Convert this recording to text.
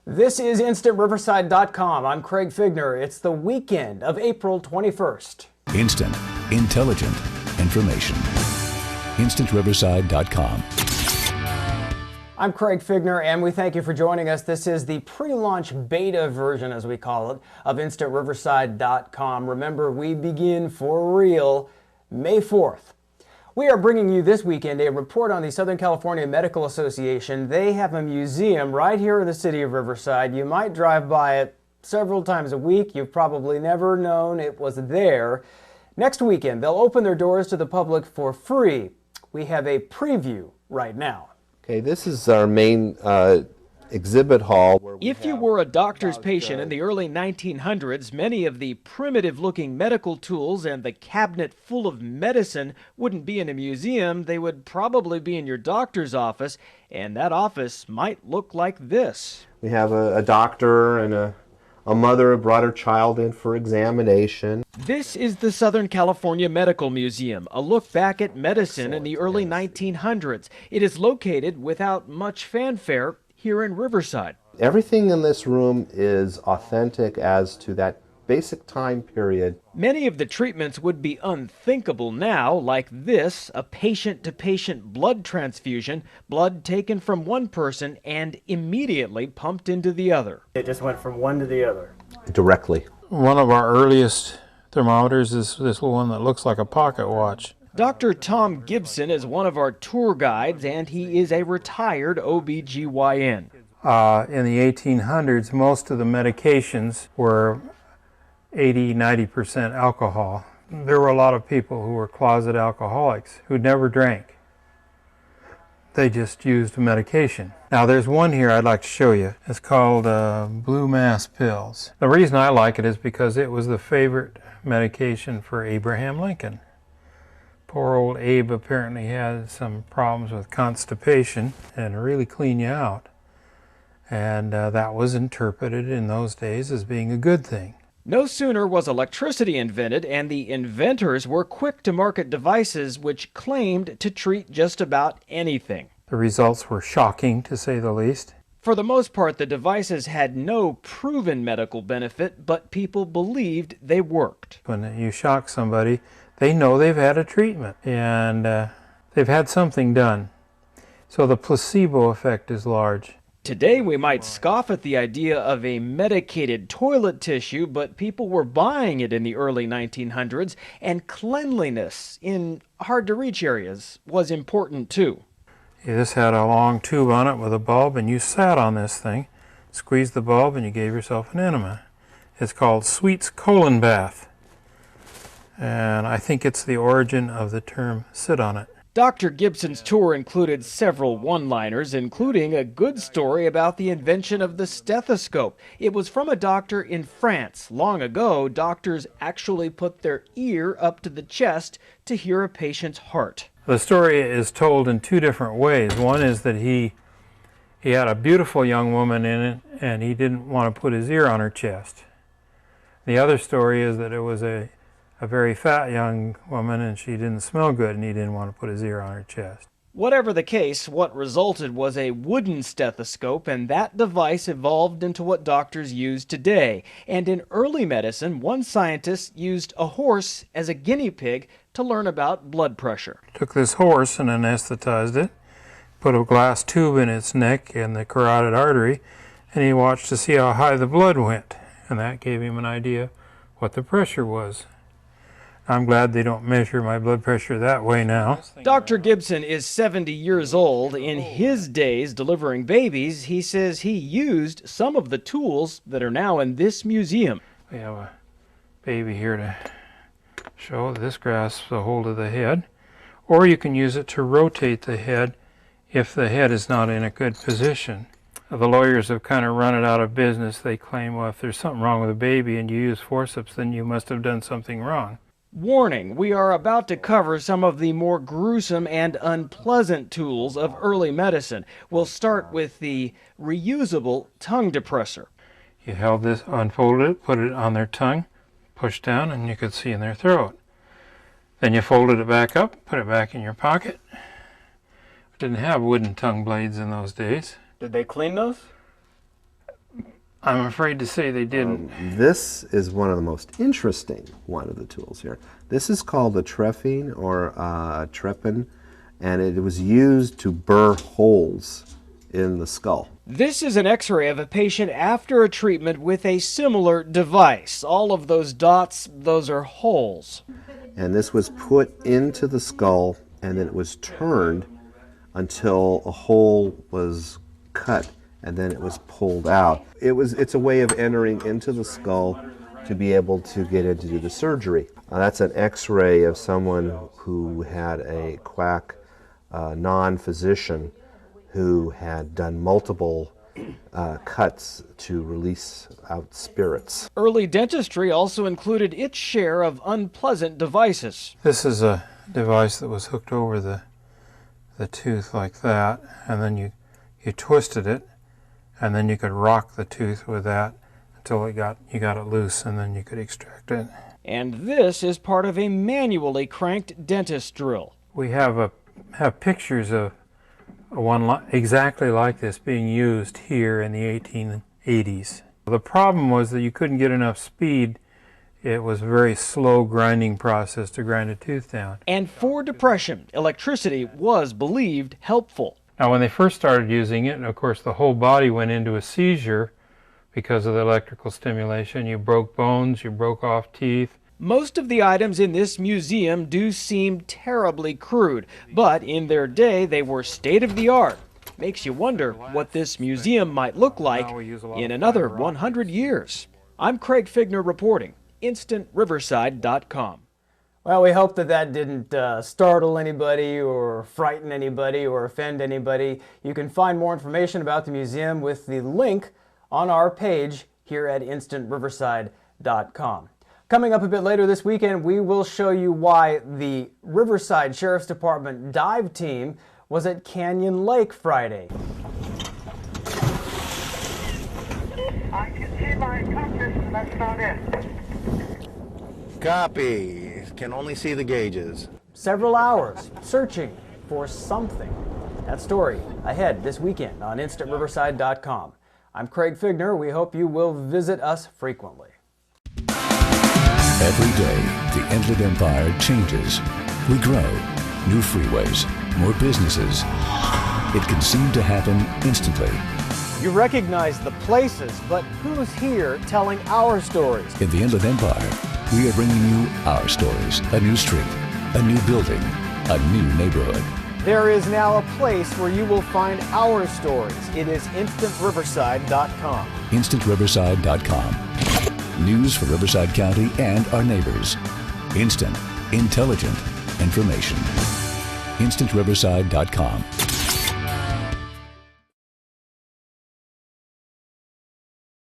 This is InstantRiverside.com. I'm Craig Fiegener. It's the weekend of April 21st. Instant, intelligent information. InstantRiverside.com. I'm Craig Fiegener, and we thank you for joining us. This is the pre-launch beta version, as we call it, of InstantRiverside.com. Remember, we begin for real May 4th. We are bringing you this weekend a report on the Southern California Medical Association. They have a museum right here in the city of Riverside. You might drive by it several times a week. You've probably never known it was there. Next weekend, they'll open their doors to the public for free. We have a preview right now. Okay, this is our main exhibit hall. If you were a doctor's patient in the early 1900s, many of the primitive-looking medical tools and the cabinet full of medicine wouldn't be in a museum. They would probably be in your doctor's office, and that office might look like this. We have a doctor and a mother who brought her child in for examination. This is the Southern California Medical Museum, a look back at medicine in the early 1900s. It is located without much fanfare here in Riverside. Everything in this room is authentic as to that basic time period. Many of the treatments would be unthinkable now, like this, a patient-to-patient blood transfusion, blood taken from one person and immediately pumped into the other. It just went from one to the other. Directly. One of our earliest thermometers is this one that looks like a pocket watch. Dr. Tom Gibson is one of our tour guides, and he is a retired OB/GYN. In the 1800s, most of the medications were 80–90% alcohol. There were a lot of people who were closet alcoholics who never drank. They just used medication. Now there's one here I'd like to show you. It's called Blue Mass pills. The reason I like it is because it was the favorite medication for Abraham Lincoln. Poor old Abe apparently had some problems with constipation and really clean you out. And that was interpreted in those days as being a good thing. No sooner was electricity invented, and the inventors were quick to market devices which claimed to treat just about anything. The results were shocking, to say the least. For the most part, the devices had no proven medical benefit, but people believed they worked. When you shock somebody, they know they've had a treatment, and they've had something done. So the placebo effect is large. Today we might scoff at the idea of a medicated toilet tissue, but people were buying it in the early 1900s, and cleanliness in hard-to-reach areas was important too. This had a long tube on it with a bulb, and you sat on this thing, squeezed the bulb, and you gave yourself an enema. It's called Sweet's colon bath, and I think it's the origin of the term sit on it. Dr. Gibson's tour included several one-liners, including a good story about the invention of the stethoscope. It was from a doctor in France. Long ago, doctors actually put their ear up to the chest to hear a patient's heart. The story is told in two different ways. One is that he had a beautiful young woman in it, and he didn't want to put his ear on her chest. The other story is that it was a very fat young woman, and she didn't smell good, and he didn't want to put his ear on her chest. Whatever the case, what resulted was a wooden stethoscope, and that device evolved into what doctors use today. And in early medicine, one scientist used a horse as a guinea pig to learn about blood pressure. Took this horse and anesthetized it, put a glass tube in its neck and the carotid artery, and he watched to see how high the blood went. And that gave him an idea what the pressure was. I'm glad they don't measure my blood pressure that way now. Dr. Gibson is 70 years old. In his days delivering babies, he says he used some of the tools that are now in this museum. We have a baby here to show. This grasps a hold of the head. Or you can use it to rotate the head if the head is not in a good position. The lawyers have kind of run it out of business. They claim, well, if there's something wrong with a baby and you use forceps, then you must have done something wrong. Warning, we are about to cover some of the more gruesome and unpleasant tools of early medicine. We'll start with the reusable tongue depressor. You held this, unfolded it, put it on their tongue, pushed down, and you could see in their throat. Then you folded it back up, put it back in your pocket. Didn't have wooden tongue blades in those days. Did they clean those? I'm afraid to say they didn't. This is one of the most interesting one of the tools here. This is called a trephine or a trepan, and it was used to burr holes in the skull. This is an x-ray of a patient after a treatment with a similar device. All of those dots, those are holes. And this was put into the skull, and then it was turned until a hole was cut, and then it was pulled out. It's a way of entering into the skull to be able to get in to do the surgery. That's an x-ray of someone who had a quack non-physician who had done multiple cuts to release out spirits. Early dentistry also included its share of unpleasant devices. This is a device that was hooked over the tooth like that, and then you twisted it, and then you could rock the tooth with that until you got it loose, and then you could extract it. And this is part of a manually cranked dentist drill. We have pictures of one exactly like this being used here in the 1880s. The problem was that you couldn't get enough speed. It was a very slow grinding process to grind a tooth down. And for depression, electricity was believed helpful. Now when they first started using it, and of course the whole body went into a seizure because of the electrical stimulation. You broke bones, you broke off teeth. Most of the items in this museum do seem terribly crude, but in their day they were state-of-the-art. Makes you wonder what this museum might look like in another 100 years. I'm Craig Fiegener reporting, InstantRiverside.com. Well, we hope that didn't startle anybody or frighten anybody or offend anybody. You can find more information about the museum with the link on our page here at InstantRiverside.com. Coming up a bit later this weekend, we will show you why the Riverside Sheriff's Department dive team was at Canyon Lake Friday. I can see my compass, and that's not it. Copy. Can only see the gauges. Several hours searching for something. That story ahead this weekend on InstantRiverside.com. I'm Craig Fiegener. We hope you will visit us frequently. Every day, the Inland Empire changes. We grow. New freeways, more businesses. It can seem to happen instantly. You recognize the places, but who's here telling our stories? In the Inland Empire, we are bringing you our stories. A new street, a new building, a new neighborhood. There is now a place where you will find our stories. It is InstantRiverside.com. InstantRiverside.com. News for Riverside County and our neighbors. Instant, intelligent information. InstantRiverside.com.